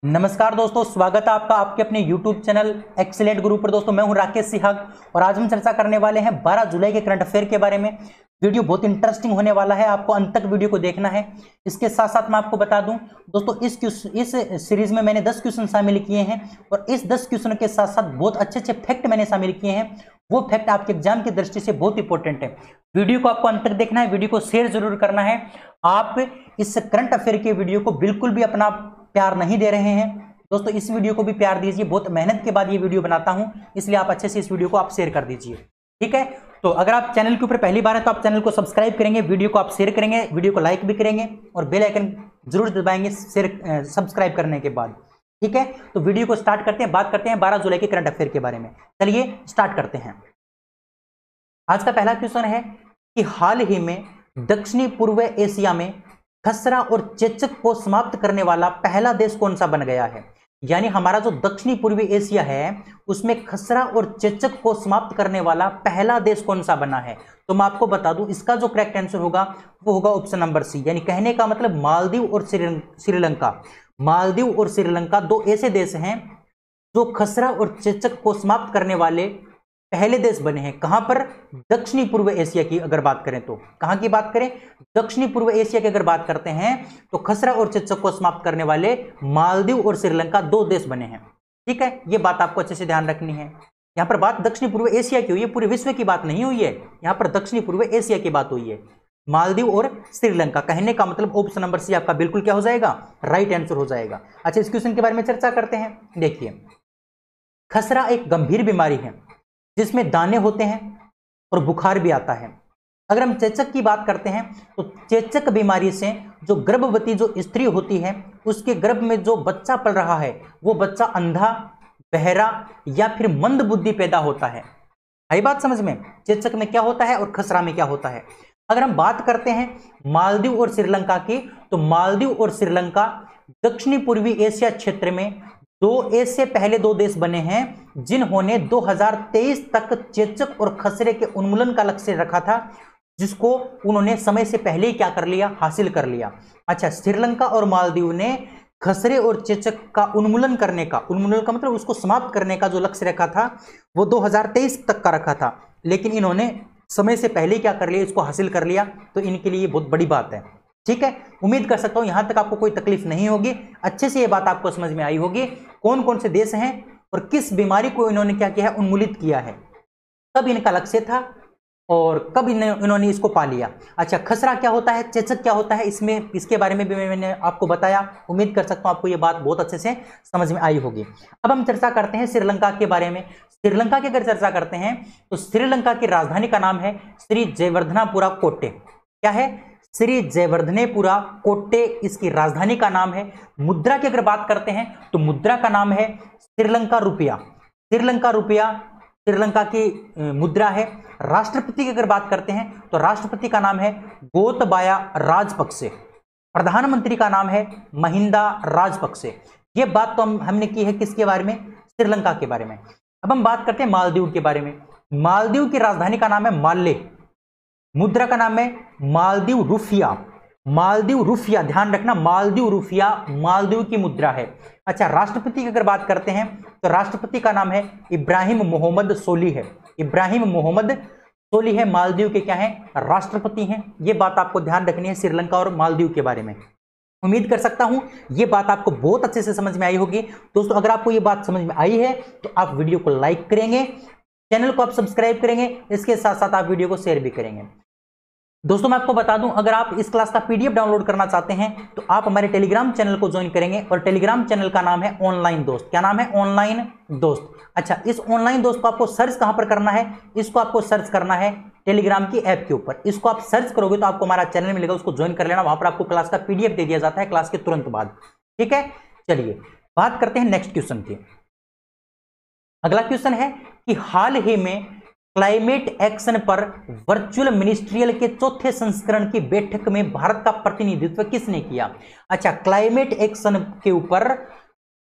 नमस्कार दोस्तों, स्वागत है आपका आपके अपने YouTube चैनल एक्सीलेंट गुरु पर। दोस्तों मैं हूं राकेश सिहाग और आज हम चर्चा करने वाले हैं 12 जुलाई के करंट अफेयर के बारे में। वीडियो बहुत इंटरेस्टिंग होने वाला है, आपको अंत तक वीडियो को देखना है। इसके साथ साथ मैं आपको बता दूं दोस्तों, इस सीरीज में मैंने 10 क्वेश्चन शामिल किए हैं और इस 10 क्वेश्चन के साथ साथ बहुत अच्छे फैक्ट मैंने शामिल किए हैं। वो फैक्ट आपके एग्जाम की दृष्टि से बहुत इंपॉर्टेंट है। वीडियो को आपको अंत तक देखना है, वीडियो को शेयर जरूर करना है। आप इस करंट अफेयर के वीडियो को बिल्कुल भी अपना प्यार नहीं दे रहे हैं दोस्तों, इस वीडियो को भी प्यार दीजिए। बहुत मेहनत के बाद ये वीडियो बनाता हूं, इसलिए आप अच्छे से इस वीडियो को आप शेयर कर दीजिए, ठीक है। तो अगर आप चैनल के ऊपर पहली बार है तो आप चैनल को सब्सक्राइब करेंगे, वीडियो को आप शेयर करेंगे, वीडियो को लाइक भी करेंगे और बेल आइकन जरूर दबाएंगे शेयर सब्सक्राइब करने के बाद, ठीक है। तो वीडियो को स्टार्ट करते हैं, बात करते हैं 12 जुलाई के करंट अफेयर के बारे में। चलिए स्टार्ट करते हैं। आज का पहला क्वेश्चन है कि हाल ही में दक्षिणी पूर्व एशिया में खसरा और चेचक को समाप्त करने वाला पहला देश कौन सा बन गया है। यानी हमारा जो दक्षिणी पूर्वी एशिया है उसमें खसरा और चेचक को समाप्त करने वाला पहला देश कौन सा बना है। तो मैं आपको बता दूं, इसका जो करेक्ट आंसर होगा वो होगा ऑप्शन नंबर सी। यानी कहने का मतलब मालदीव और श्रीलंका। मालदीव और श्रीलंका दो ऐसे देश हैं जो खसरा और चेचक को समाप्त करने वाले पहले देश बने हैं। कहां पर? दक्षिणी पूर्व एशिया की अगर बात करें तो, कहां की बात करें? दक्षिणी पूर्व एशिया की अगर बात करते हैं तो खसरा और चेचक को समाप्त करने वाले मालदीव और श्रीलंका दो देश बने हैं, ठीक है। यह बात आपको अच्छे से ध्यान रखनी है। यहां पर बात दक्षिणी पूर्व एशिया की हुई है, पूरे विश्व की बात नहीं हुई है, यहां पर दक्षिणी पूर्व एशिया की बात हुई है, मालदीव और श्रीलंका। कहने का मतलब ऑप्शन नंबर सी आपका बिल्कुल क्या हो जाएगा? राइट आंसर हो जाएगा। अच्छा, इस क्वेश्चन के बारे में चर्चा करते हैं। देखिए, खसरा एक गंभीर बीमारी है जिसमें दाने होते हैं और बुखार भी आता है। अगर हम चेचक की बात करते हैं तो चेचक बीमारी से जो गर्भवती जो स्त्री होती है उसके गर्भ में जो बच्चा पल रहा है वो बच्चा अंधा, बहरा या फिर मंद बुद्धि पैदा होता है। आई बात समझ में? चेचक में क्या होता है और खसरा में क्या होता है। अगर हम बात करते हैं मालदीव और श्रीलंका की, तो मालदीव और श्रीलंका दक्षिणी पूर्वी एशिया क्षेत्र में दो ऐसे पहले दो देश बने हैं जिन्होंने 2023 तक चेचक और खसरे के उन्मूलन का लक्ष्य रखा था, जिसको उन्होंने समय से पहले ही क्या कर लिया? हासिल कर लिया। अच्छा, श्रीलंका और मालदीव ने खसरे और चेचक का उन्मूलन करने का, उन्मूलन का मतलब उसको समाप्त करने का जो लक्ष्य रखा था वो 2023 तक का रखा था, लेकिन इन्होंने समय से पहले क्या कर लिया? इसको हासिल कर लिया। तो इनके लिए बहुत बड़ी बात है, ठीक है। उम्मीद कर सकता हूं यहां तक आपको कोई तकलीफ नहीं होगी, अच्छे से ये बात आपको समझ में आई होगी कौन कौन से देश हैं और किस बीमारी को इन्होंने क्या किया है? उन्मूलित किया है, कब इनका लक्ष्य था और कब इन्होंने इसको पा लिया। अच्छा, खसरा क्या होता है, चेचक क्या होता है, इसमें इसके बारे में भी मैंने आपको बताया। उम्मीद कर सकता हूं आपको ये बात बहुत अच्छे से समझ में आई होगी। अब हम चर्चा करते हैं श्रीलंका के बारे में। श्रीलंका की अगर चर्चा करते हैं तो श्रीलंका की राजधानी का नाम है श्री जयवर्धनापुरा कोट्टे। क्या है? श्री जयवर्धनेपुरा कोट्टे इसकी राजधानी का नाम है। मुद्रा की अगर बात करते हैं तो मुद्रा का नाम है श्रीलंका रुपया। श्रीलंका रुपया श्रीलंका की मुद्रा है। राष्ट्रपति की अगर बात करते हैं तो राष्ट्रपति का नाम है गोतबाया राजपक्षे। प्रधानमंत्री का नाम है महिंदा राजपक्षे। ये बात तो हमने की है किसके बारे में? श्रीलंका के बारे में। अब हम बात करते हैं मालदीव के बारे में। मालदीव की राजधानी का नाम है माले। मुद्रा का नाम है मालदीव रुपया। मालदीव रुपया, ध्यान रखना, मालदीव रुपया मालदीव की मुद्रा है। अच्छा, राष्ट्रपति की अगर बात करते हैं तो राष्ट्रपति का नाम है इब्राहिम मोहम्मद सोली है। इब्राहिम मोहम्मद सोली है, मालदीव के क्या है? राष्ट्रपति हैं। ये बात आपको ध्यान रखनी है श्रीलंका और मालदीव के बारे में। उम्मीद कर सकता हूं ये बात आपको बहुत अच्छे से समझ में आई होगी। दोस्तों, अगर आपको ये बात समझ में आई है तो आप वीडियो को लाइक करेंगे, चैनल को आप सब्सक्राइब करेंगे, इसके साथ साथ आप वीडियो को शेयर भी करेंगे। दोस्तों, मैं आपको बता दूं, अगर आप इस क्लास का पीडीएफ डाउनलोड करना चाहते हैं तो आप हमारे टेलीग्राम चैनल को ज्वाइन करेंगे और टेलीग्राम चैनल का नाम है ऑनलाइन दोस्त। क्या नाम है? ऑनलाइन दोस्त। अच्छा, इस ऑनलाइन दोस्त को आपको सर्च कहां पर करना है? इसको आपको सर्च करना है टेलीग्राम की ऐप के ऊपर। इसको आप सर्च करोगे तो आपको हमारा चैनल मिलेगा, उसको ज्वाइन कर लेना। वहां पर आपको क्लास का पीडीएफ दे दिया जाता है क्लास के तुरंत बाद, ठीक है। चलिए बात करते हैं नेक्स्ट क्वेश्चन की। अगला क्वेश्चन है कि हाल ही में क्लाइमेट एक्शन पर वर्चुअल मिनिस्ट्रियल के चौथे संस्करण की बैठक में भारत का प्रतिनिधित्व किसने किया? अच्छा, क्लाइमेट एक्शन के ऊपर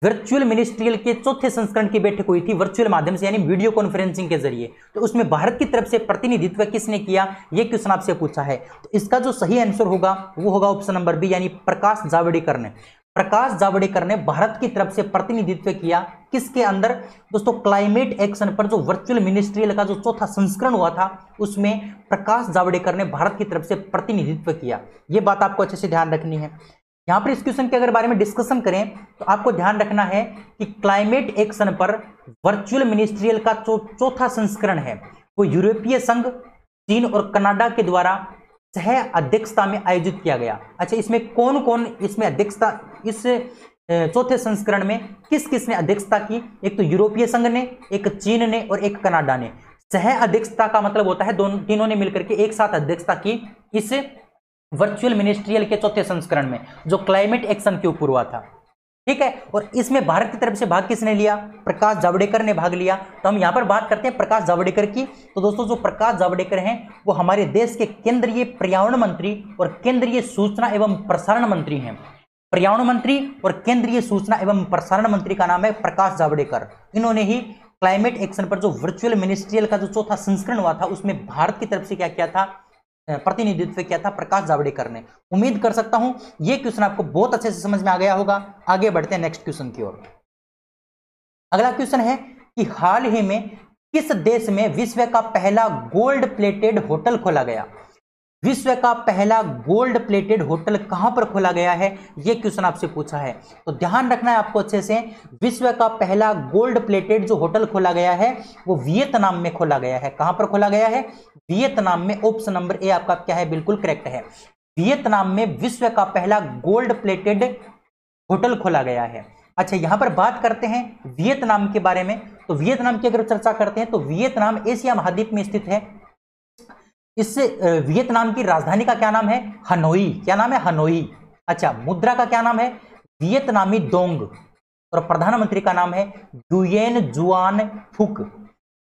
वर्चुअल मिनिस्ट्रियल के चौथे संस्करण की बैठक हुई थी वर्चुअल माध्यम से, यानी वीडियो कॉन्फ्रेंसिंग के जरिए। तो उसमें भारत की तरफ से प्रतिनिधित्व किसने किया, यह क्वेश्चन आपसे पूछा है। तो इसका जो सही आंसर होगा वो होगा ऑप्शन नंबर बी, यानी प्रकाश जावड़ेकर ने। प्रकाश जावड़ेकर ने भारत की तरफ से प्रतिनिधित्व किया किसके अंदर दोस्तों? क्लाइमेट एक्शन पर जो वर्चुअल मिनिस्ट्रियल का जो चौथा संस्करण हुआ था उसमें प्रकाश जावड़ेकर ने भारत की तरफ से प्रतिनिधित्व किया। यह बात आपको अच्छे से ध्यान रखनी है। यहां पर इस क्वेश्चन के अगर बारे में डिस्कशन करें तो आपको ध्यान रखना है कि क्लाइमेट एक्शन पर वर्चुअल मिनिस्ट्रियल का चौथा संस्करण है वो यूरोपीय संघ, चीन और कनाडा के द्वारा सह अध्यक्षता में आयोजित किया गया। अच्छा, इसमें कौन कौन इसमें अध्यक्षता, इस चौथे संस्करण में किस किस ने अध्यक्षता की? एक तो यूरोपीय संघ ने, एक चीन ने और एक कनाडा ने। सह अध्यक्षता का मतलब होता है तीनों ने मिलकर के एक साथ अध्यक्षता की इस वर्चुअल मिनिस्ट्रियल के चौथे संस्करण में जो क्लाइमेट एक्शन के ऊपर हुआ था। ठीक है, और इसमें भारत की तरफ से भाग किसने लिया? प्रकाश जावड़ेकर ने भाग लिया। तो हम यहां पर बात करते हैं प्रकाश जावड़ेकर की। तो दोस्तों जो प्रकाश जावड़ेकर हैं वो हमारे देश के केंद्रीय पर्यावरण मंत्री और केंद्रीय सूचना एवं प्रसारण मंत्री हैं। पर्यावरण मंत्री और केंद्रीय सूचना एवं प्रसारण मंत्री का नाम है प्रकाश जावड़ेकर। इन्होंने ही क्लाइमेट एक्शन पर जो वर्चुअल मिनिस्ट्रियल का जो चौथा संस्करण हुआ था उसमें भारत की तरफ से क्या किया था? प्रतिनिधित्व किया था प्रकाश जावड़ेकर ने। उम्मीद कर सकता हूं यह क्वेश्चन आपको बहुत अच्छे से समझ में आ गया होगा। आगे बढ़ते हैं नेक्स्ट क्वेश्चन की ओर। अगला क्वेश्चन है कि हाल ही में किस देश में विश्व का पहला गोल्ड प्लेटेड होटल खोला गया? विश्व का पहला गोल्ड प्लेटेड होटल कहां पर खोला गया है? यह क्वेश्चन आपसे पूछा है, तो ध्यान रखना है आपको अच्छे से। विश्व का पहला गोल्ड प्लेटेड जो होटल खोला गया है वो वियतनाम में खोला गया है। कहां पर खोला गया है? वियतनाम में। ऑप्शन नंबर ए आपका क्या है? बिल्कुल करेक्ट है। वियतनाम में विश्व का पहला गोल्ड प्लेटेड होटल खोला गया है। अच्छा, यहां पर बात करते हैं वियतनाम के बारे में। तो वियतनाम की अगर चर्चा करते हैं तो वियतनाम एशिया महाद्वीप में स्थित है। इस वियतनाम की राजधानी का क्या नाम है? हनोई। क्या नाम है? हनोई। अच्छा, मुद्रा का क्या नाम है? वियतनामी डोंग। और प्रधानमंत्री का नाम है गुयेन जुआन फुक।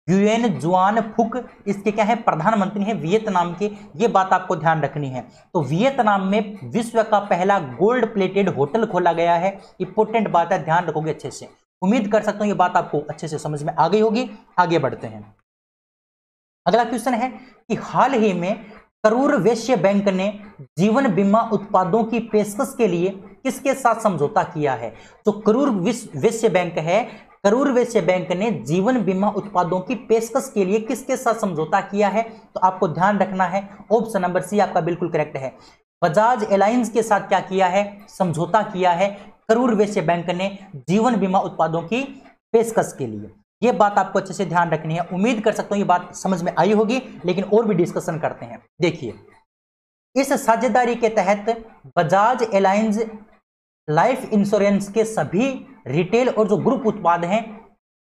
गुयेन जुआन फुक इसके क्या है? प्रधानमंत्री हैं वियतनाम के। ये बात आपको ध्यान रखनी है। तो वियतनाम में विश्व का पहला गोल्ड प्लेटेड होटल खोला गया है। इंपॉर्टेंट बात है, ध्यान रखोगे अच्छे से। उम्मीद कर सकता हूं ये बात आपको अच्छे से समझ में आ गई होगी। आगे बढ़ते हैं। अगला क्वेश्चन है कि हाल ही में करूर वैश्य बैंक ने जीवन बीमा उत्पादों की पेशकश के लिए किसके साथ समझौता किया है? तो करूर वैश्य बैंक है, करूर वैश्य बैंक ने जीवन बीमा उत्पादों की पेशकश के लिए किसके साथ समझौता किया है? तो आपको ध्यान रखना है ऑप्शन नंबर सी आपका बिल्कुल करेक्ट है। बजाज एलायंस के साथ क्या किया है? समझौता किया है करूर वैश्य बैंक ने जीवन बीमा उत्पादों की पेशकश के लिए। यह बात आपको अच्छे से ध्यान रखनी है। उम्मीद कर सकता हूं ये बात समझ में आई होगी, लेकिन और भी डिस्कशन करते हैं। देखिए, इस साझेदारी के तहत बजाज एलायंस लाइफ इंश्योरेंस के सभी रिटेल और जो ग्रुप उत्पाद हैं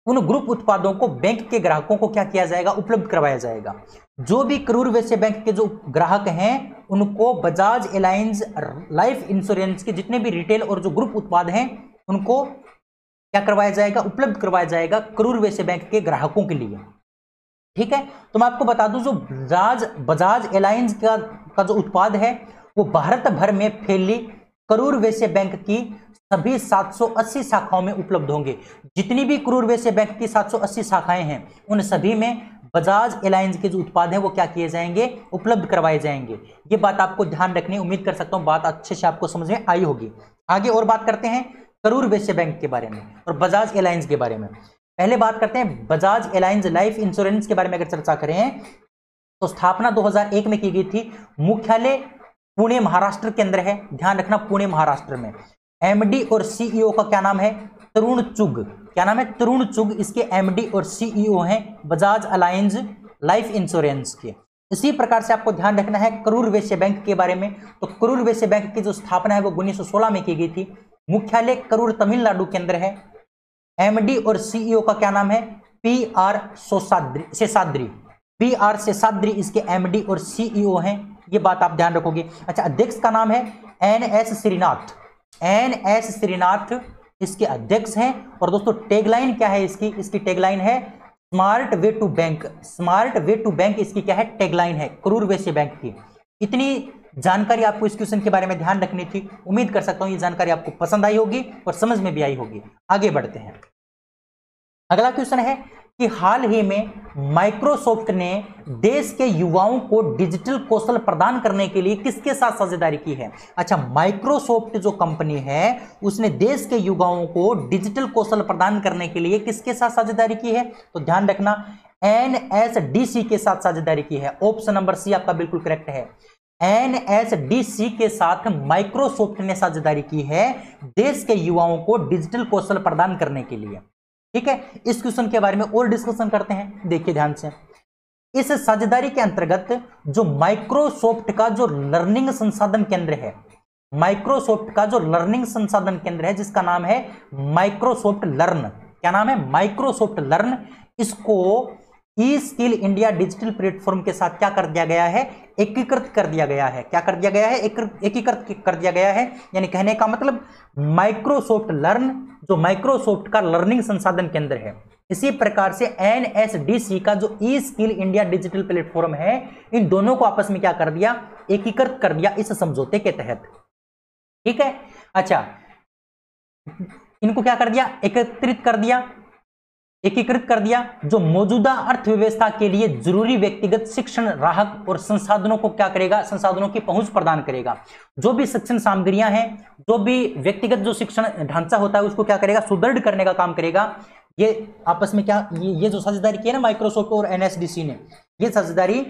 उन ग्रुप उत्पादों को बैंक के ग्राहकों को क्या किया जाएगा? उपलब्ध करवाया जाएगा। जो भी करूर वैश्य बैंक के जो ग्राहक हैं उनको बजाज एलायंस लाइफ इंश्योरेंस के जितने भी रिटेल और जो ग्रुप उत्पाद हैं उनको क्या करवाया जाएगा? उपलब्ध करवाया जाएगा करूर वैश्य बैंक के ग्राहकों के लिए। ठीक है, तो मैं आपको बता दूं जो बजाज एलायंस का जो उत्पाद है वो भारत भर में फैली करूर वैश्य बैंक की सभी 780 शाखाओं में उपलब्ध होंगे। जितनी भी करूर वैश्य बैंक की 780 शाखाएं हैं उन सभी में बजाज एलायंस के जो उत्पाद हैं वो क्या किए जाएंगे? उपलब्ध करवाए जाएंगे। ये बात आपको ध्यान रखनी है। उम्मीद कर सकता हूं बात अच्छे से आपको समझ में आई होगी। आगे और बात करते हैं करूर वैश्य बैंक के बारे में और बजाज एलायंस के बारे में। पहले बात करते हैं बजाज एलायंस लाइफ इंश्योरेंस के बारे में। अगर चर्चा करें तो स्थापना 2001 में की गई थी। मुख्यालय पुणे महाराष्ट्र के अंदर है। ध्यान रखना, पुणे महाराष्ट्र में। एमडी और सीईओ का क्या नाम है? तरुण चुग। क्या नाम है? तरुण चुग इसके एमडी और सीईओ हैं बजाज एलायंस लाइफ इंश्योरेंस के। इसी प्रकार से आपको ध्यान रखना है करूर वैश्य बैंक के बारे में। तो करूर वैश्य बैंक की जो स्थापना है वो 1916 में की गई थी। मुख्यालय करूर तमिलनाडु के अंदर है। एमडी और सीईओ का क्या नाम है? पीआर शेषाद्री। पीआर शेषाद्री इसके एमडी और सीईओ हैं। ये बात आप ध्यान रखोगे। अच्छा, अध्यक्ष का नाम है एनएस श्रीनाथ। एनएस श्रीनाथ इसके अध्यक्ष हैं। और दोस्तों टैगलाइन क्या है इसकी? इसकी टैगलाइन है smart way to bank. Smart way to bank इसकी क्या है? टैगलाइन है करूर वैश्य बैंक की। इतनी जानकारी आपको इस क्वेश्चन के बारे में ध्यान रखनी थी। उम्मीद कर सकता हूं ये जानकारी आपको पसंद आई होगी और समझ में भी आई होगी। आगे बढ़ते हैं। अगला क्वेश्चन है कि हाल ही में माइक्रोसॉफ्ट ने देश के युवाओं को डिजिटल कौशल प्रदान करने के लिए किसके साथ साझेदारी की है? अच्छा, माइक्रोसॉफ्ट जो कंपनी है उसने देश के युवाओं को डिजिटल कौशल प्रदान करने के लिए किसके साथ साझेदारी की है? तो ध्यान रखना, एनएसडीसी के साथ साझेदारी की है। ऑप्शन नंबर सी आपका बिल्कुल करेक्ट है। एनएसडीसी के साथ माइक्रोसॉफ्ट ने साझेदारी की है देश के युवाओं को डिजिटल कौशल प्रदान करने के लिए। ठीक है, इस क्वेश्चन के बारे में और डिस्कशन करते हैं, देखिए ध्यान से। इस साझेदारी के अंतर्गत जो माइक्रोसॉफ्ट का जो लर्निंग संसाधन केंद्र है, माइक्रोसॉफ्ट का जो लर्निंग संसाधन केंद्र है जिसका नाम है माइक्रोसॉफ्ट लर्न, क्या नाम है? Microsoft learn. इसको ई स्किल इंडिया डिजिटल प्लेटफॉर्म के साथ क्या कर दिया गया है? एकीकृत कर दिया गया है। क्या कर दिया गया है? एकीकृत कर दिया गया है। यानी कहने का मतलब माइक्रोसॉफ्ट लर्न जो माइक्रोसॉफ्ट का लर्निंग संसाधन केंद्र है, इसी प्रकार से एनएसडीसी का जो ई स्किल इंडिया डिजिटल प्लेटफॉर्म है, इन दोनों को आपस में क्या कर दिया? एकीकृत कर दिया इस समझौते के तहत। ठीक है, अच्छा, इनको क्या कर दिया? एकत्रित कर दिया, एकीकृत कर दिया। जो मौजूदा अर्थव्यवस्था के लिए जरूरी व्यक्तिगत शिक्षण राहत और संसाधनों को क्या करेगा? संसाधनों की पहुंच प्रदान करेगा। जो भी शिक्षण सामग्रियां हैं, जो भी व्यक्तिगत जो शिक्षण ढांचा होता है उसको क्या करेगा? सुदृढ़ करने का काम करेगा। ये आपस में क्या, ये जो साझेदारी की है ना माइक्रोसॉफ्ट और एनएसडीसी ने, ये साझेदारी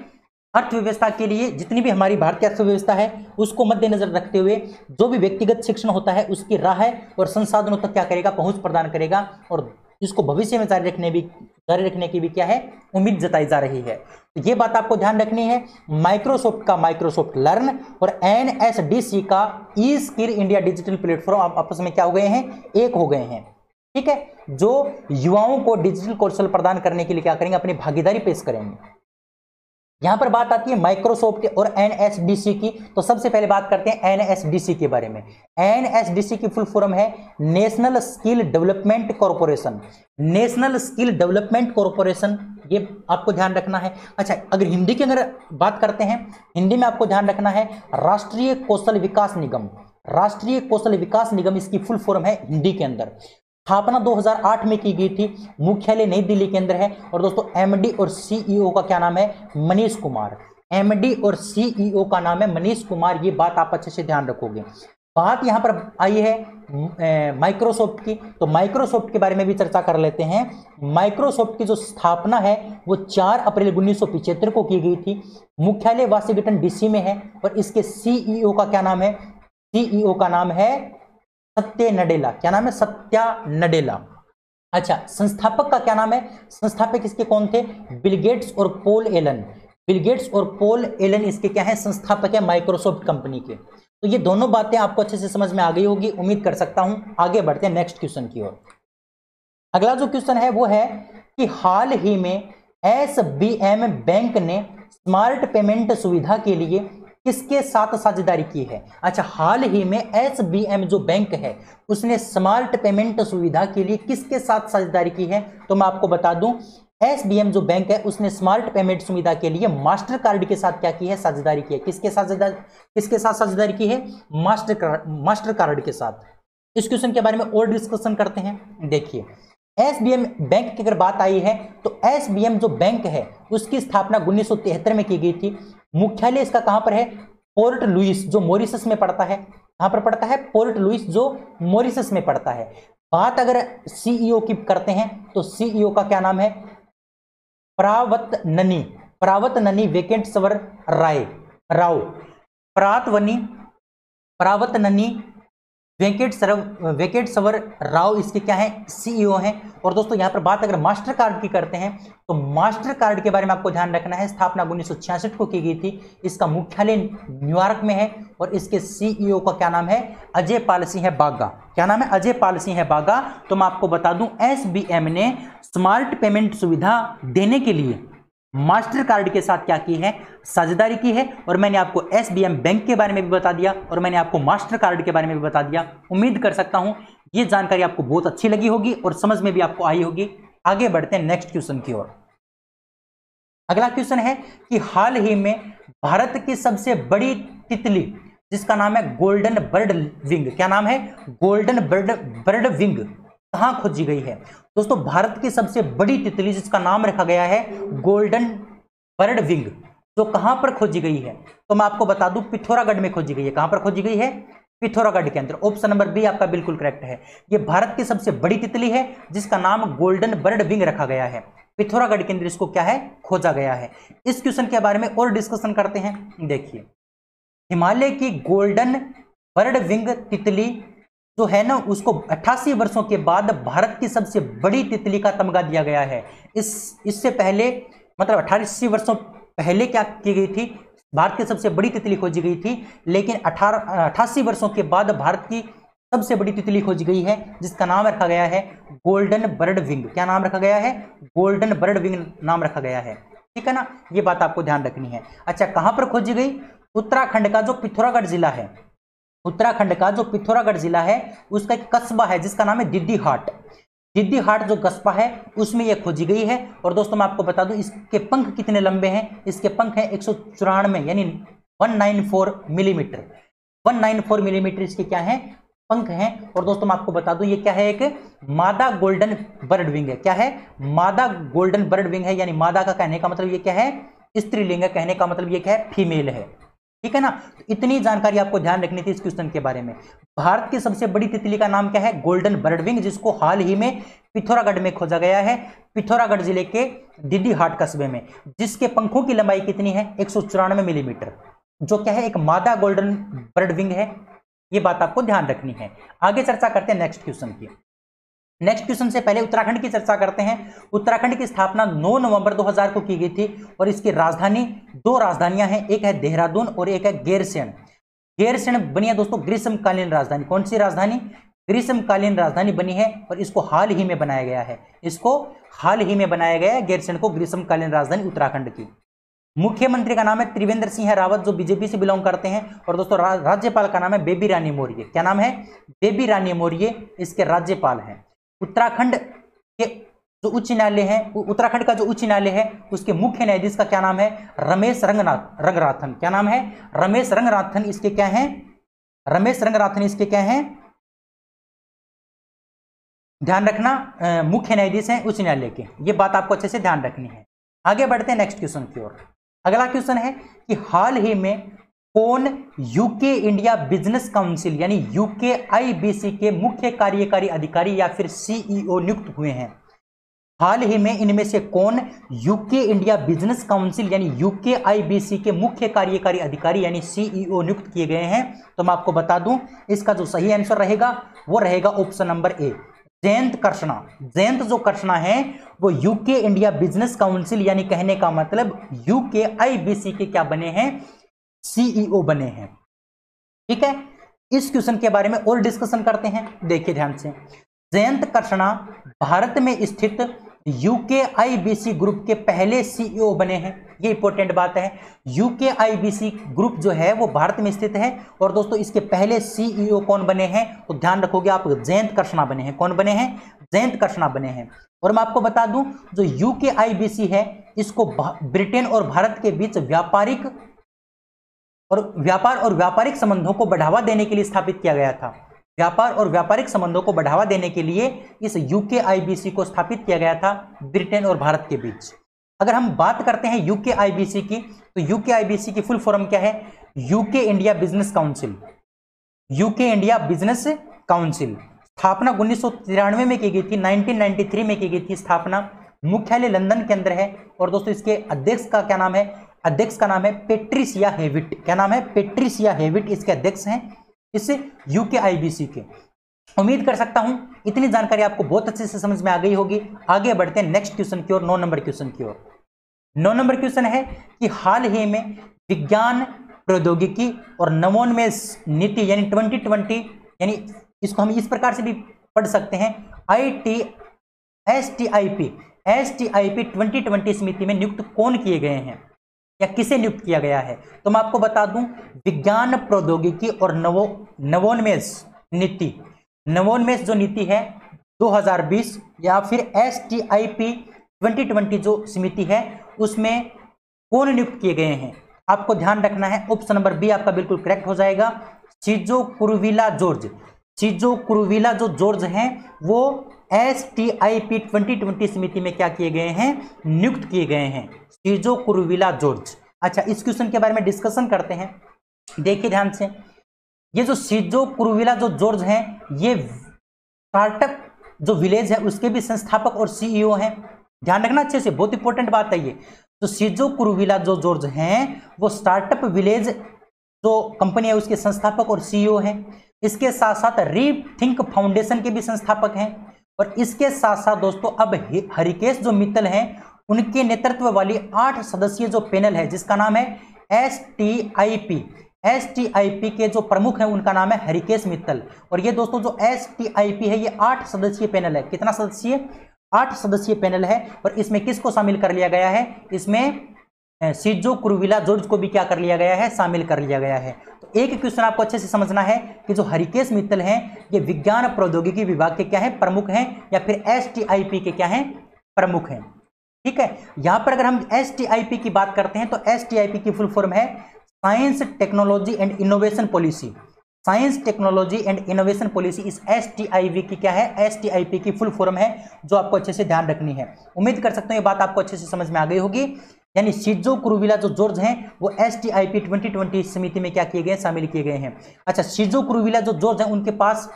अर्थव्यवस्था के लिए, जितनी भी हमारी भारतीय अर्थव्यवस्था है उसको मद्देनजर रखते हुए जो भी व्यक्तिगत शिक्षण होता है उसकी राह और संसाधनों तक क्या करेगा? पहुंच प्रदान करेगा। और इसको भविष्य में जारी रखने की भी क्या है? उम्मीद जताई जा रही है। तो ये बात आपको ध्यान रखनी है। माइक्रोसॉफ्ट का माइक्रोसॉफ्ट लर्न और एनएसडीसी का ई स्किल इंडिया डिजिटल प्लेटफॉर्म आपस में क्या हो गए हैं? एक हो गए हैं। ठीक है, जो युवाओं को डिजिटल कौशल प्रदान करने के लिए क्या करेंगे? अपनी भागीदारी पेश करेंगे। यहां पर बात आती है माइक्रोसॉफ्ट और एनएसडीसी की, तो सबसे पहले बात करते हैं एनएसडीसी के बारे में। एनएसडीसी की फुल फॉर्म है national skill development corporation. National skill development corporation, ये आपको ध्यान रखना है। अच्छा, अगर हिंदी की अगर बात करते हैं, हिंदी में आपको ध्यान रखना है राष्ट्रीय कौशल विकास निगम। राष्ट्रीय कौशल विकास निगम इसकी फुल फॉर्म है हिंदी के अंदर। स्थापना 2008 में की गई थी। मुख्यालय नई दिल्ली के अंदर है। और दोस्तों एमडी और सीईओ का क्या नाम है? मनीष कुमार। एमडी और सीईओ का नाम है मनीष कुमार। ये बात आप अच्छे से ध्यान रखोगे। बात यहां पर आई है माइक्रोसॉफ्ट की, तो माइक्रोसॉफ्ट के बारे में भी चर्चा कर लेते हैं। माइक्रोसॉफ्ट की जो स्थापना है वो 4 अप्रैल 1975 को की गई थी। मुख्यालय वाशिंगटन डीसी में है। और इसके सीईओ का क्या नाम है? सीईओ का नाम है सत्या नडेला। क्या नाम है? सत्या नडेला। अच्छा, संस्थापक का क्या नाम है? संस्थापक इसके कौन थे? बिल गेट्स और पॉल एलन। बिल गेट्स और पॉल एलन इसके क्या है? संस्थापक है माइक्रोसॉफ्ट कंपनी के। तो ये दोनों बातें आपको अच्छे से समझ में आ गई होगी, उम्मीद कर सकता हूं। आगे बढ़ते हैं नेक्स्ट क्वेश्चन की ओर। अगला जो क्वेश्चन है वो है कि हाल ही में एसबीएम बैंक ने स्मार्ट पेमेंट सुविधा के लिए किसके साथ साझेदारी की है? अच्छा, हाल ही में एसबीएम जो बैंक है उसने स्मार्ट पेमेंट सुविधा के लिए किसके साथ साझेदारी की है? तो मैं आपको बता दूं, एसबीएम जो बैंक है उसने स्मार्ट पेमेंट सुविधा के लिए मास्टर कार्ड के साथ क्या की है? साझेदारी की है। किसके साथ साझेदारी की है? मास्टर कार्ड के साथ। इस क्वेश्चन के बारे में और डिस्कशन करते हैं। देखिए, एसबीएम बैंक की अगर बात आई है तो एसबीएम जो बैंक है उसकी स्थापना 1973 में की गई थी। मुख्यालय इसका कहां पर है? पोर्ट लुइस, जो मॉरिशस में पड़ता है। कहां पर पड़ता है? पोर्ट लुइस, जो मॉरिशस में पड़ता है। बात अगर सीईओ की करते हैं तो सीईओ का क्या नाम है? प्रावतननी वेंकटेश्वर राव। प्रावतननी वेंकटेश्वर राव इसके क्या है? सीईओ हैं। और दोस्तों यहां पर बात अगर मास्टर कार्ड की करते हैं तो मास्टर कार्ड के बारे में आपको ध्यान रखना है। स्थापना 1966 को की गई थी। इसका मुख्यालय न्यूयॉर्क में है। और इसके सीईओ का क्या नाम है? अजय पाल सिंह बागा। क्या नाम है? अजय पाल सिंह बागा। तो मैं आपको बता दूं, एसबीएम ने स्मार्ट पेमेंट सुविधा देने के लिए मास्टर कार्ड के साथ क्या की है? साझेदारी की है। और मैंने आपको एसबीएम बैंक के बारे में भी बता दिया और मैंने आपको मास्टर कार्ड के बारे में भी बता दिया। उम्मीद कर सकता हूं ये जानकारी आपको बहुत अच्छी लगी होगी और समझ में भी आपको आई होगी। आगे बढ़ते हैं नेक्स्ट क्वेश्चन की ओर। अगला क्वेश्चन है कि हाल ही में भारत की सबसे बड़ी तितली जिसका नाम है गोल्डन बर्ड विंग। क्या नाम है? Golden bird wing. कहां खोजी गई है? दोस्तों भारत की सबसे बड़ी तितली जिसका नाम रखा गया है गोल्डन बर्ड विंग, जो कहां पर खोजी गई है? तो मैं आपको बता दूं पिथौरागढ़ में खोजी गई है। कहां पर खोजी गई है? पिथौरागढ़ के अंदर। ऑप्शन नंबर बी आपका बिल्कुल करेक्ट है। यह भारत की सबसे बड़ी तितली है जिसका नाम गोल्डन बर्ड विंग रखा गया है। पिथौरागढ़ के अंदर इसको क्या है? खोजा गया है। इस क्वेश्चन के बारे में और डिस्कशन करते हैं। देखिए, हिमालय की गोल्डन बर्ड विंग तितली जो है ना, उसको 88 वर्षों के बाद भारत की सबसे बड़ी तितली का तमगा दिया गया है। इससे पहले मतलब 88 वर्षों पहले क्या की गई थी? भारत की सबसे बड़ी तितली खोजी गई थी, लेकिन 88 वर्षों के बाद भारत की सबसे बड़ी तितली खोजी गई है जिसका नाम रखा गया है गोल्डन बर्ड विंग। क्या नाम रखा गया है? गोल्डन बर्ड विंग नाम रखा गया है। ठीक है ना, ये बात आपको ध्यान रखनी है। अच्छा, कहां पर खोजी गई? उत्तराखंड का जो पिथौरागढ़ जिला है, उत्तराखंड का जो पिथौरागढ़ जिला है उसका एक कस्बा है जिसका नाम है दिद्दीहाट। दिद्दीहाट जो कस्बा है उसमें यह खोजी गई है। और दोस्तों मैं आपको बता दूं इसके पंख कितने लंबे हैं? इसके पंख हैं 194 यानी 194 मिलीमीटर। 194 मिलीमीटर इसके क्या है? पंख हैं। और दोस्तों मैं आपको बता दूं ये क्या है? एक मादा गोल्डन बर्ड विंग है। क्या है? मादा गोल्डन बर्ड विंग है। यानी मादा का कहने का मतलब ये क्या है? स्त्रीलिंग है। कहने का मतलब ये क्या है? फीमेल है। ठीक है ना, तो इतनी जानकारी आपको ध्यान रखनी थी इस क्वेश्चन के बारे में। भारत की सबसे बड़ी तितली का नाम क्या है? गोल्डन बर्ड विंग, जिसको हाल ही में पिथौरागढ़ में खोजा गया है, पिथौरागढ़ जिले के दिद्दीहाट कस्बे में, जिसके पंखों की लंबाई कितनी है? 194 मिलीमीटर, जो क्या है? एक मादा गोल्डन बर्ड विंग है। ये बात आपको ध्यान रखनी है। आगे चर्चा करते हैं नेक्स्ट क्वेश्चन की। नेक्स्ट क्वेश्चन से पहले उत्तराखंड की चर्चा करते हैं। उत्तराखंड की स्थापना 9 नवंबर 2000 को की गई थी और इसकी राजधानी, दो राजधानियां हैं, एक है देहरादून और एक है गैरसैंण। गैरसैंण बनी है दोस्तों ग्रीष्मकालीन राजधानी। कौन सी राजधानी? ग्रीष्मकालीन राजधानी बनी है और इसको हाल ही में बनाया गया है। इसको हाल ही में बनाया गया है गैरसैंण को ग्रीष्मकालीन राजधानी उत्तराखंड की। मुख्यमंत्री का नाम है त्रिवेंद्र सिंह रावत, जो बीजेपी से बिलोंग करते हैं। और दोस्तों राज्यपाल का नाम है बेबी रानी मौर्य। क्या नाम है? बेबी रानी मौर्य इसके राज्यपाल हैं। उत्तराखंड के जो उच्च न्यायालय है, उत्तराखंड का जो उच्च न्यायालय है उसके मुख्य न्यायाधीश का क्या नाम है? रमेश रंगनाथन। क्या नाम है? रमेश रंगनाथन इसके क्या हैं? रमेश रंगनाथन इसके क्या हैं? ध्यान रखना, मुख्य न्यायाधीश हैं उच्च न्यायालय के। ये बात आपको अच्छे से ध्यान रखनी है। आगे बढ़ते हैं नेक्स्ट क्वेश्चन की ओर। अगला क्वेश्चन है कि हाल ही में कौन यूके इंडिया बिजनेस काउंसिल यानी UKIBC के मुख्य कार्यकारी अधिकारी या फिर CEO नियुक्त हुए हैं? हाल ही में इनमें से कौन यूके इंडिया बिजनेस काउंसिल यानी UKIBC के मुख्य कार्यकारी अधिकारी यानी CEO नियुक्त किए गए हैं? तो मैं आपको बता दूं इसका जो सही आंसर रहेगा वो रहेगा option number A, Jayant Krishna. Jayant जो कृष्णा है वो यूके इंडिया बिजनेस काउंसिल यानी कहने का मतलब UKIBC के क्या बने हैं? CEO बने हैं। ठीक है, इस क्वेश्चन के बारे में और डिस्कशन करते हैं। देखिए ध्यान से, जयंत कृष्णा भारत में स्थित UKIBC ग्रुप के पहले CEO बने हैं। ये इंपॉर्टेंट बात है। UKIBC ग्रुप जो है वो भारत में स्थित है और दोस्तों इसके पहले CEO कौन बने हैं? तो ध्यान रखोगे आप, जयंत कृष्णा बने हैं। कौन बने हैं? जयंत कृष्णा बने हैं। और मैं आपको बता दूं जो UKIBC है इसको ब्रिटेन और भारत के बीच व्यापार और व्यापारिक संबंधों को बढ़ावा देने के लिए स्थापित किया गया था। व्यापार और व्यापारिक संबंधों को बढ़ावा देने के लिए इस UKIBC को स्थापित किया गया था ब्रिटेन और भारत के बीच। अगर हम बात करते हैं UKIBC की, तो UKIBC की फुल फॉर्म क्या है? UK India business council. UK India business council. स्थापना 1993 में की गई थी, 1993 में की गई थी स्थापना। मुख्यालय लंदन के अंदर है और दोस्तों इसके अध्यक्ष का क्या नाम है? अध्यक्ष का नाम है पेट्रिसिया हेविट। क्या नाम है? पेट्रिसिया हेविट इसके अध्यक्ष हैं इस UKIBC के। उम्मीद कर सकता हूं इतनी जानकारी आपको बहुत अच्छे से समझ में आ गई होगी। आगे बढ़ते हैं नेक्स्ट क्वेश्चन की ओर, 9 नंबर क्वेश्चन की ओर। 9 नंबर क्वेश्चन है कि हाल ही में विज्ञान, प्रौद्योगिकी और नवोन्मेष नीति यानी 2020 यानी इसको हम इस प्रकार से भी पढ़ सकते हैं STIP 2020 समिति में नियुक्त कौन किए गए हैं या किसे नियुक्त किया गया है? तो मैं आपको बता दूं विज्ञान, प्रौद्योगिकी और नवोन्मेष नीति, नवोन्मेष जो नीति है 2020 या फिर STIP 2020 जो समिति है उसमें कौन नियुक्त किए गए हैं? आपको ध्यान रखना है, ऑप्शन नंबर बी आपका बिल्कुल करेक्ट हो जाएगा, शिजो कुरुविला जॉर्ज। सीजो कुरुविला जो जॉर्ज हैं वो STIP 2020 समिति में क्या किए गए हैं, नियुक्त किए गए हैं, सीजो कुरुविला जॉर्ज। अच्छा, इस क्वेश्चन के बारे में डिस्कशन करते हैं, देखिए ध्यान से। ये जो सीजो कुरुविला जो जॉर्ज हैं ये स्टार्टअप जो विलेज है उसके भी संस्थापक और CEO हैं। ध्यान रखना अच्छे से, बहुत इंपॉर्टेंट बात है ये। तो सीजो कुरुविला जो जॉर्ज हैं वो स्टार्टअप विलेज जो कंपनी है उसके संस्थापक और CEO हैं। इसके साथ साथ रीथिंक फाउंडेशन के भी संस्थापक हैं। और इसके साथ साथ दोस्तों अब हरिकेश जो मित्तल हैं उनके नेतृत्व वाली 8 सदस्यीय जो पैनल है जिसका नाम है STIP के जो प्रमुख हैं उनका नाम है हरिकेश मित्तल। और ये दोस्तों जो STIP है ये 8 सदस्यीय पैनल है। कितना सदस्यीय? 8 सदस्यीय पैनल है। और इसमें किसको शामिल कर लिया गया है? इसमें सीजो कुरुविला जॉर्ज को भी क्या कर लिया गया है, शामिल कर लिया गया है। तो एक क्वेश्चन आपको अच्छे से समझना है कि जो हरिकेश मित्तल हैं ये विज्ञान प्रौद्योगिकी विभाग के क्या है, प्रमुख हैं, या फिर STIP के क्या हैं, प्रमुख हैं। ठीक है, यहां पर अगर हम STIP की बात करते हैं तो STIP की फुल फॉर्म है science technology and innovation policy. Science technology and innovation policy इस STIP की क्या है, STIP की फुल फॉर्म है, जो आपको अच्छे से ध्यान रखनी है। उम्मीद कर सकता हूं ये बात आपको अच्छे से समझ में आ गई होगी। यानी सीजो कुरुविला जो जॉर्ज हैं वो STIP 2020 समिति में क्या किए गए, शामिल किए गए हैं। अच्छा, सीजो कुरुविला जो जॉर्ज हैं उनके पास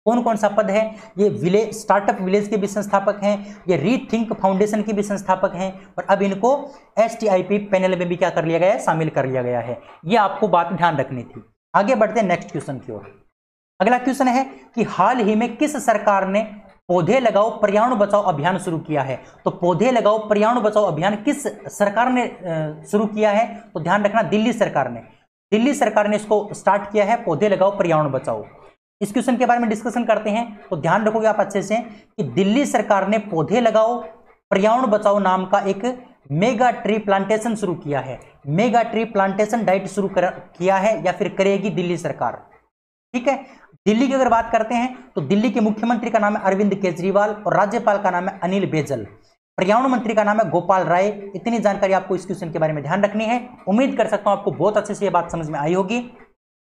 कौन कौन सा पद है? ये विलेज स्टार्टअप विलेज के भी संस्थापक हैं, ये रीथिंक फाउंडेशन के भी संस्थापक हैं, और अब इनको STIP पैनल में भी क्या कर लिया गया है, शामिल कर लिया गया है। ये आपको बात ध्यान रखनी थी। आगे बढ़ते हैं नेक्स्ट क्वेश्चन की ओर। अगला क्वेश्चन है कि हाल ही में किस सरकार ने पौधे लगाओ पर्यावरण बचाओ अभियान शुरू किया है? तो पौधे लगाओ पर्यावरण बचाओ अभियान किस सरकार ने शुरू किया है? तो ध्यान रखना, दिल्ली सरकार ने। दिल्ली सरकार ने इसको स्टार्ट किया है, पौधे लगाओ पर्यावरण बचाओ। इस क्वेश्चन के बारे में डिस्कशन करते हैं, तो ध्यान रखोगे आप अच्छे से कि दिल्ली सरकार ने पौधे लगाओ पर्यावरण बचाओ नाम का एक मेगा ट्री प्लांटेशन शुरू किया है। मेगा ट्री प्लांटेशन डाइट शुरू किया है या फिर करेगी दिल्ली सरकार। ठीक है, दिल्ली की अगर बात करते हैं तो दिल्ली के मुख्यमंत्री का नाम है अरविंद केजरीवाल और राज्यपाल का नाम है अनिल बैजल। पर्यावरण मंत्री का नाम है गोपाल राय। इतनी जानकारी आपको इस क्वेश्चन के बारे में ध्यान रखनी है। उम्मीद कर सकता हूं आपको बहुत अच्छे से ये बात समझ में आई होगी।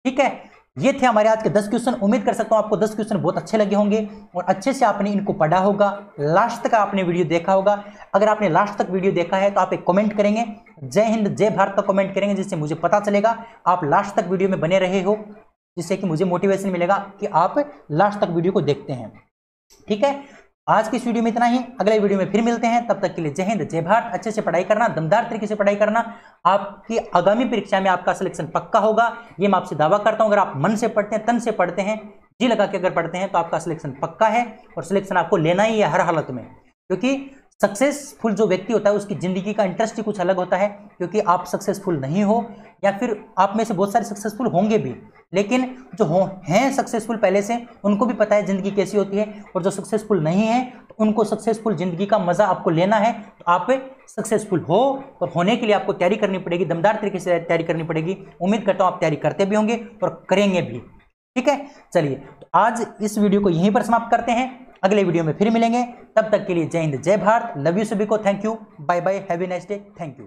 ठीक है, ये थे हमारे आज के 10 क्वेश्चन। उम्मीद कर सकता हूं आपको 10 क्वेश्चन बहुत अच्छे लगे होंगे और अच्छे से आपने इनको पढ़ा होगा, लास्ट तक आपने वीडियो देखा होगा। अगर आपने लास्ट तक वीडियो देखा है तो आप एक कमेंट करेंगे, जय हिंद जय भारत का कमेंट करेंगे, जिससे मुझे पता चलेगा आप लास्ट तक वीडियो में बने रहे हो, जिससे कि मुझे मोटिवेशन मिलेगा कि आप लास्ट तक वीडियो को देखते हैं। ठीक है, आज की इस वीडियो में इतना ही। अगले वीडियो में फिर मिलते हैं, तब तक के लिए जय हिंद जय भारत। अच्छे से पढ़ाई करना, दमदार तरीके से पढ़ाई करना, आपकी आगामी परीक्षा में आपका सिलेक्शन पक्का होगा, ये मैं आपसे दावा करता हूं। अगर आप मन से पढ़ते हैं, तन से पढ़ते हैं, जी लगा के अगर पढ़ते हैं तो आपका सिलेक्शन पक्का है और सिलेक्शन आपको लेना ही है हर हालत में। क्योंकि सक्सेसफुल जो व्यक्ति होता है उसकी जिंदगी का इंटरेस्ट ही कुछ अलग होता है। क्योंकि आप सक्सेसफुल नहीं हो, या फिर आप में से बहुत सारे सक्सेसफुल होंगे भी, लेकिन जो हैं सक्सेसफुल पहले से उनको भी पता है जिंदगी कैसी होती है, और जो सक्सेसफुल नहीं है तो उनको सक्सेसफुल जिंदगी का मजा आपको लेना है। तो आप सक्सेसफुल हो, और होने के लिए आपको तैयारी करनी पड़ेगी, दमदार तरीके से तैयारी करनी पड़ेगी। उम्मीद करता हूँ आप तैयारी करते भी होंगे और करेंगे भी। ठीक है, चलिए तो आज इस वीडियो को यहीं पर समाप्त करते हैं। अगले वीडियो में फिर मिलेंगे, तब तक के लिए जय हिंद जय भारत। लव यू सभी को, thank you, bye bye, have a nice day, thank you.